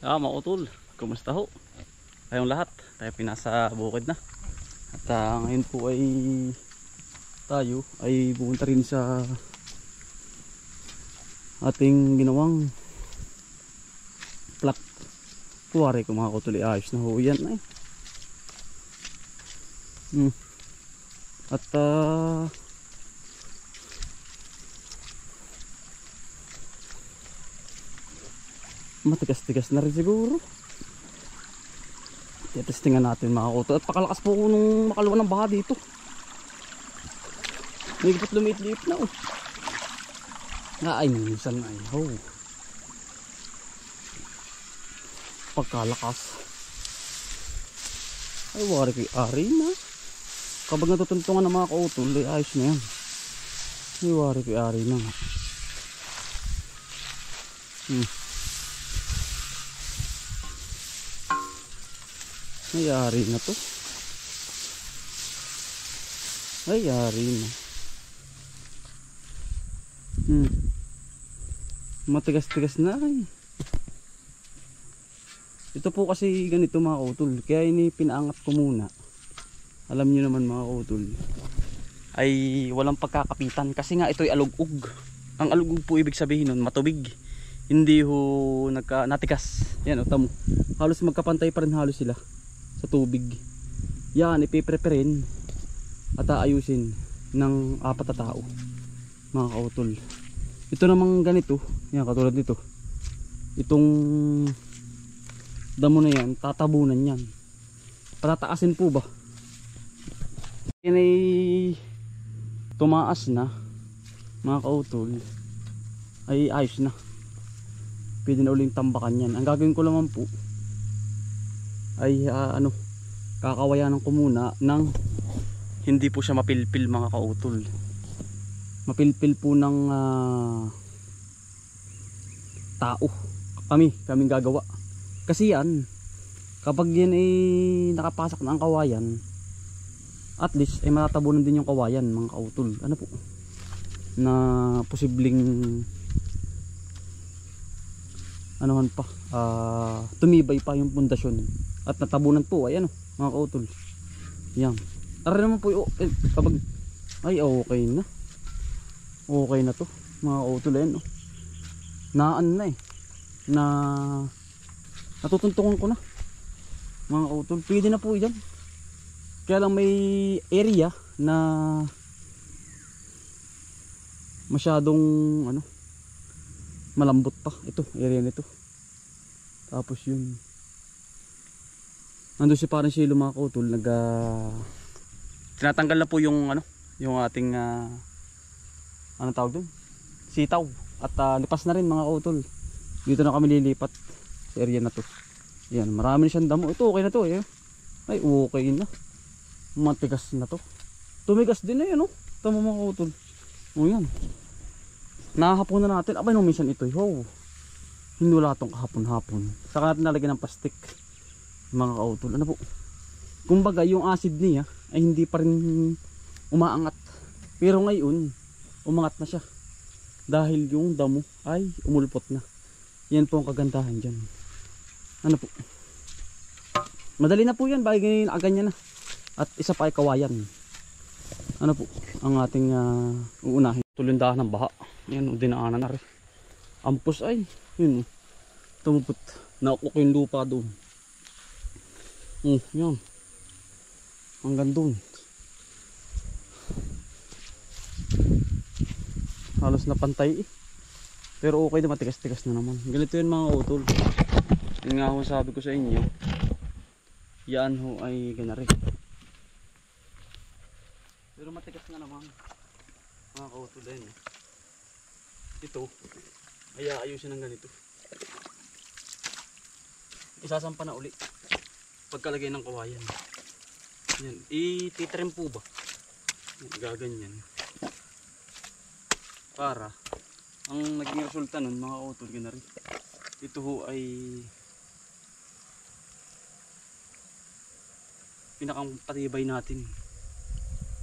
Mga utol, kumusta ho? Kayong lahat, tayo pinasa bukid na. At ngayon po ay tayo ay pupunta rin sa ating ginawang plot. Kuwari ko mga utol, ayos na ho yan eh. At matigas-tigas na rin siguro. Testingan natin mga kuto. At pakalakas po ko nung makaluwa ng baha dito. May gipot lumit-liit na oh. Ay, minsan ay ho. Pagkalakas. Ay, wari kay ari na. Kapag natutuntungan ng mga kautol, ay ayos na yan. Ay, wari kay ari na. Ay, ari na to. Ay, ari na. Matigas-tigas na ay. Ito po kasi ganito mga kautol. Kaya ini pinaangat ko muna. Alam niyo naman mga kautol, ay walang pagkakapitan. Kasi nga ito ay alugog. Ang alugog po ibig sabihin nun, matubig. Hindi ho natigas. Yan o, tamo. Halos magkapantay pa rin halos sila sa tubig. Yan, ipipreparein at aayusin ng 4 na tao mga kautol. Ito namang ganito, yan katulad nito. Itong damo na yan, tatabunan yan. Patataasin po ba? Yan ay tumaas na mga kautol, ay ayos na. Pwede na uling tambakan yan. Ang gagawin ko naman po ay kakawayanan ko muna ng hindi po siya mapilpil mga kautol. Mapilpil po ng tao. Kaming gagawa. Kasi yan, kapag yan ay nakapasak na ang kawayan, at least ay matatabunan din yung kawayan mga kautol. Ano po? Na posibleng anuhan pa, tumibay pa yung pundasyon. At natabunan po ay mga kautol. Yan. Tara naman po kapag ay okay na. Okay na to mga kautol. Ayan naan na eh. Natutuntungan ko na mga kautol. Pwede na po yan. Kaya lang may area na masyadong malambot pa. Ito, area nito. Tapos yun, nandun si parang silo mga kautol, tinatanggal na po yung yung ating anong tawag dun? Sitaw. At lipas na rin mga kautol. Dito na kami lilipat sa area na to. Yan, marami na siyang damo. Ito okay na to eh. Ay okay na. Matigas na to. Tumigas din na yan Tama mga kautol. O yan. Nakahapon na natin. Abay nung minsan ito hindi wala itong kahapon-hapon. Saka natin nalagyan ng plastic mga kautol. Ano po? Kumbaga yung acid niya ay hindi pa rin umaangat. Pero ngayon umangat na siya. Dahil yung damo ay umulpot na. Yan po ang kagandahan dyan. Ano po? Madali na po yan. Bagay ganyan na. At isa pa ay kawayan. Ano po? Ang ating uunahin. Tulundahan ng baha. Yan, dinaanan na rin. Ampos ay. Yun. Tumupot. Naukok yung lupa doon. Yan. Hanggang doon. Halos na pantay eh. Pero okay na, matigas-tigas na naman. Ganito yun mga utol. Yun nga ho sabi ko sa inyo. Yan ho ay ganari. Pero matigas na naman mga kautol din. Ito ay aayusin ng ganito. Isasampa na uli pagkalagay ng kawayan. Yan, ititrim po ba? Gaganyan. Para ang naging resulta nun mga kautol ganari. Ito ho ay pinakang patibay natin.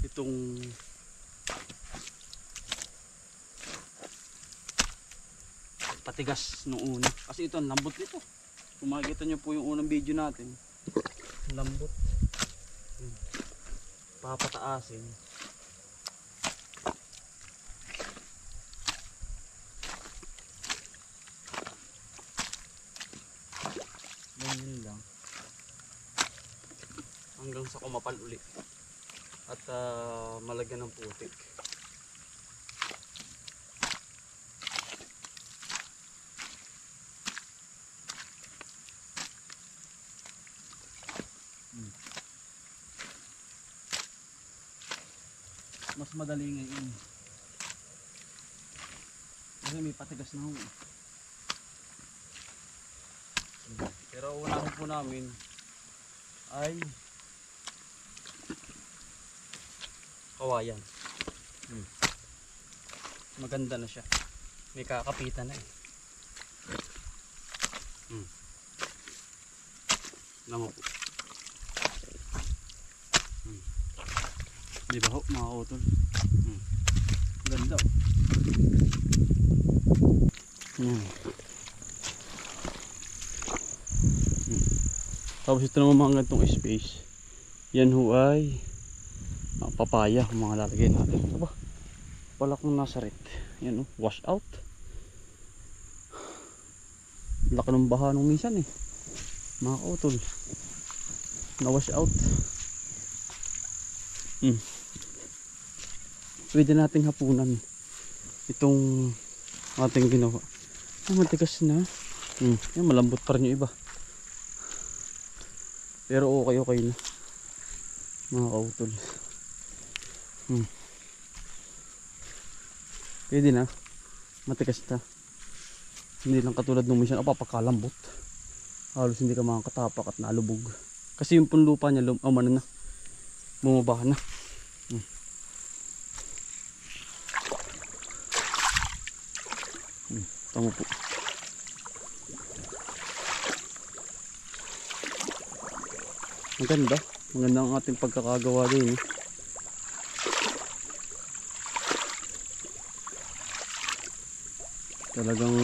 Itong patigas nung una. Kasi ito ang lambot nito. Kung makikita nyo po yung unang video natin, lambot. Papataasin. Ganyan lang. Hanggang sa kumapal uli. At malagyan ng putik. Mas madali ngayon. Kasi may patigas na ho. Pero unahin po namin ay kawayan. Maganda na siya. May kakapitan na eh. Alam mo po. Di ba ho mga utol? Ganda oh. Tapos ito naman mga gantong space. Yan ho ay papaya mga lalagay natin. Aba, palak ng nasarit. Yan oh, wash out. Laki ng baha nung minsan eh. Mga kautol. Na wash out. Pwede nating hapunan itong ating ginawa. Matigas na. Yan, malambot pa rin yung iba. Pero okay na mga kautol. Pwede na. Matigas na. Hindi lang katulad nung minsan papakalambot. Halos hindi ka makakatapak at nalubog. Kasi yung punlupa niya umano na. Bumaba na. Tama po. Maganda. Maganda ang ating pagkakagawa din. Talagang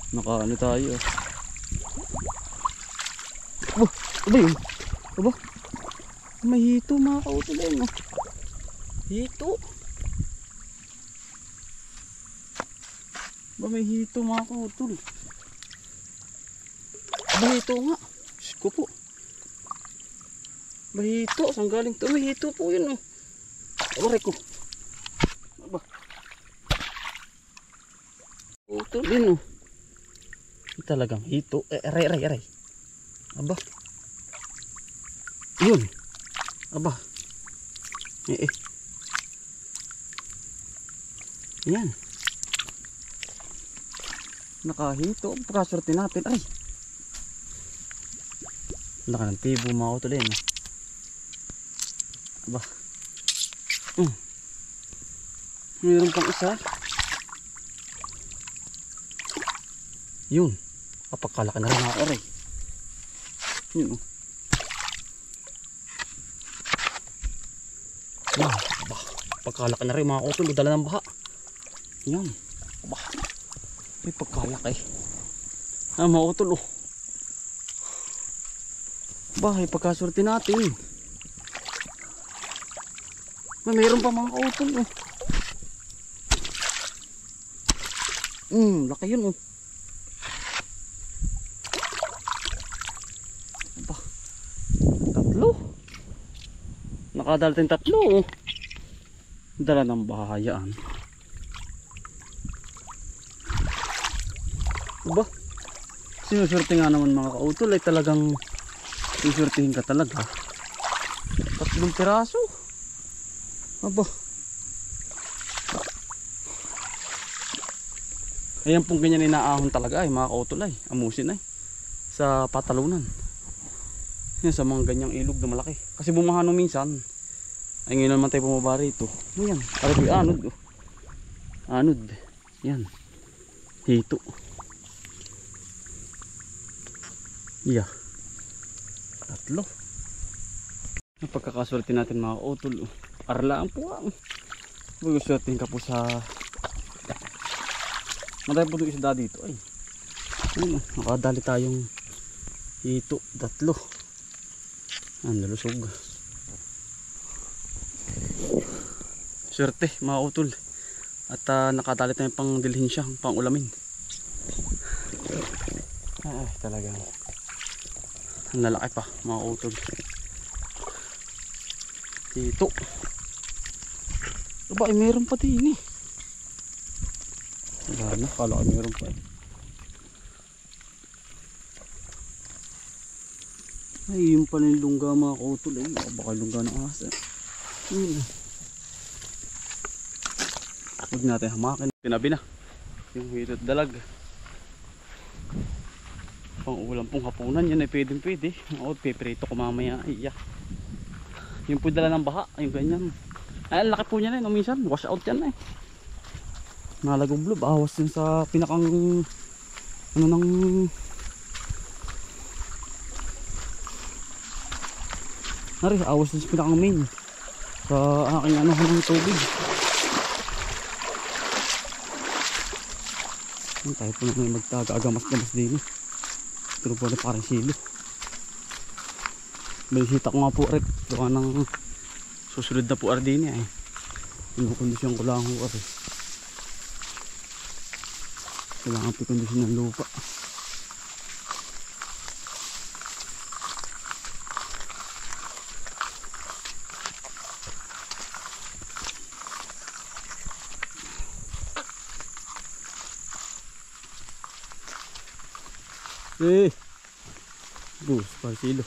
nakaano tayo. Aba yun. Aba. May hito mga kautol eh. Hito. Ba may hito mga kautol. Ba hito nga. Diyos ko po. Ba hito. Saan galing to? May hito po yun oh. Aray ko. Aba. Kautol yun oh. Talagang hito. Aray. Aba. Yun. Aba. Yan. Nakahito. Pagkaswerte natin. Ay. Laka ng tibo mga kautol yan. Aba. Mayroon pang isa. Yun. Papakalaki na rin ako rin. Yun oh. Yan. Aba. Pagkalaki na rin mga kautol. Dala ng baha. Yan. Aba. May pagkalaki. Mga kautol oh. Bahay pagkaswerte natin. Mayroon pa mga kautol oh. Laki yun oh. Aba. Tatlo. Nakadala tayong tatlo oh. Dala ng bahayaan. Aba. Sinuswerte nga naman mga kautol ay talagang suswertihin ka talaga. 3 piraso. Aba. Ayan pong ganyan inaahon talaga ay mga kautol ay. Amusin ay. Sa patalunan. Yan sa mga ganyang ilog na malaki. Kasi bumaha nung minsan. Ay ngayon naman tayo bumaba rito. Ayan. Para ko anod. Oh. Anod. Yan. Hito. Yeah. 3. Napagkakaswerte natin mga kautol. Arlaan po ang. Pagkaswertehin ka po sa. Matay po itong isda dito ay. Ayun, nakadali tayong hito, tatlo. Nalusog. Swerte mga utol. At nakadali tayong pang dilhin siya, pang ulamin. Ay talagang ang lalaki pa mga utol. Hito. Aba ay meron pa din eh. Wala na, kala ko meron pa eh. Ay yung pala yung lungga mga kautol eh. Baka lungga ng asa. Huwag natin hamakin. Tinabi na yung hito at dalag. Pang ulam pong hapunan yan ay pwedeng pwede. O piprito ko mamaya. Iya. Yung po dala ng baha. Yung ganyan. Ay ang laki po niya na eh. Minsan wash out yan eh. Nalagublob. Awas yun sa pinakang ano ng nari. Awas yun sa pinakang main. Sa aking ano ng tubig. Tayo po na may magtaga-agamas-gamas din eh. Pero po na parang silo. Balisita ko nga po rin. Gawa ng susunod na po din eh. Pinukondisyon ko lang po rin. Kailangan pikondisyon ng lupa. Bus, parang silo.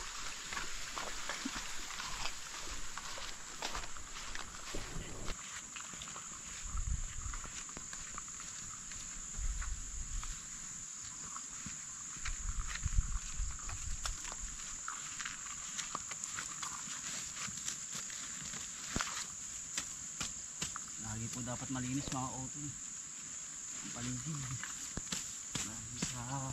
Lagi po dapat malinis mga utol. Ang paligid. Sa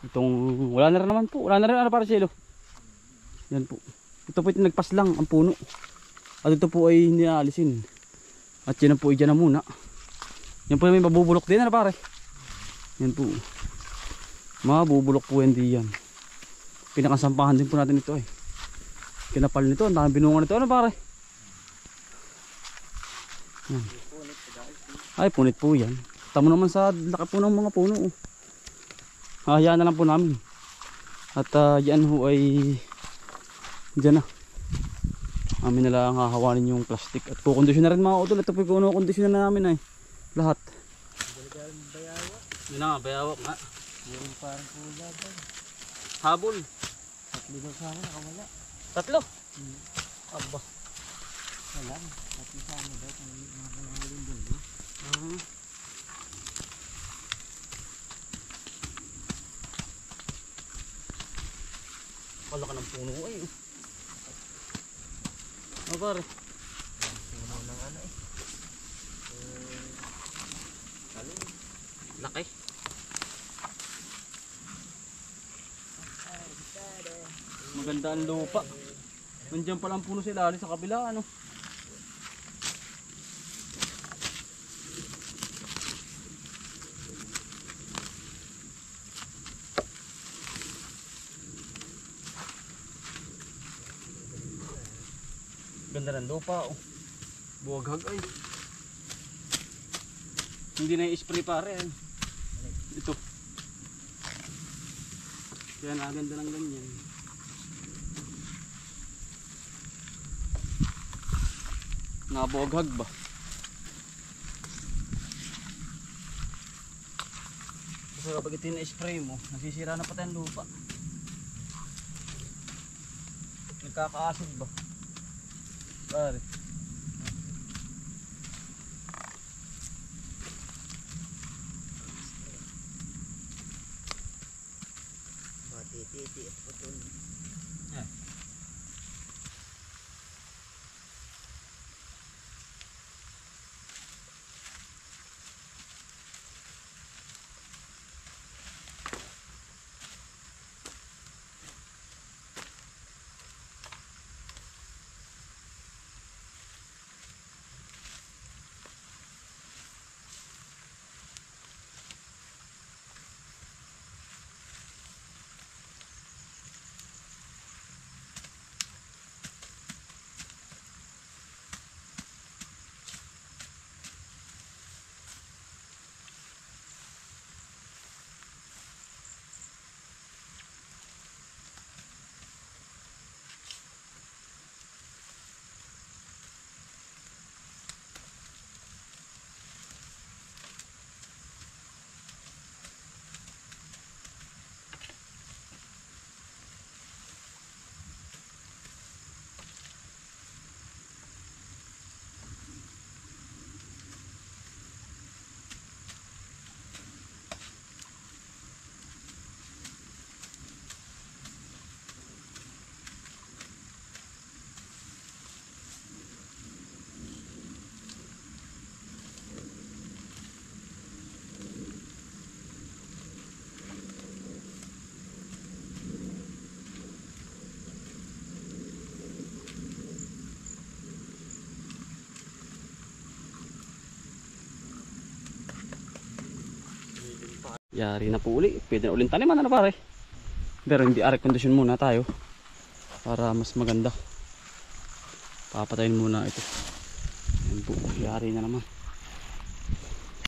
itong wala na rin naman po. Wala na rin ano para silo. Yan po. Ito po yung nagpas lang ang puno. At ito po ay hindi naalisin. At yan po ay dyan na muna. Yan po may mabubulok din na pare. Yan po. Mabubulok po yan diyan. Pinakasampahan din po natin ito eh. Kinapal nito. Ang dami binungan nito. Ano pare? Yan. Ay punit po yan. Tamo naman sa laki po ng mga puno. Hayaan na lang po namin. At yan ho ay dyan na. Amin na lang hahawanin yung plastic. At kukondisyon na rin mga utol. Ito po yung kukondisyon na namin ay lahat. Yun na nga, bayawak nga. Meron parang pula ba? Habol. Tatlo daw sana nakawala. Tatlo? Aba. Wala. Tatlo sana daw kung mga bulo. Wala ka ng puno ay. Ano pare? Puno ng ano eh. Laki. Maganda ang lupa. Nandiyan pala ang puno sa ilalim sa kabila ano. Ganda ng lupa oh. Buwaghag ay. Hindi na i-spray pare. Ito. Kaya naganda ng ganyan. Nabuhaghag ba? Kasi kapag ito yung na-spray mo, nasisira na pati ang lupa. Nagkaka-acid ba? Pare. Matititi at putol. Yari na po uli. Pwede na uling taniman na pare. Pero hindi air condition muna tayo. Para mas maganda. Papatayin muna ito. Yan po. Yari na naman.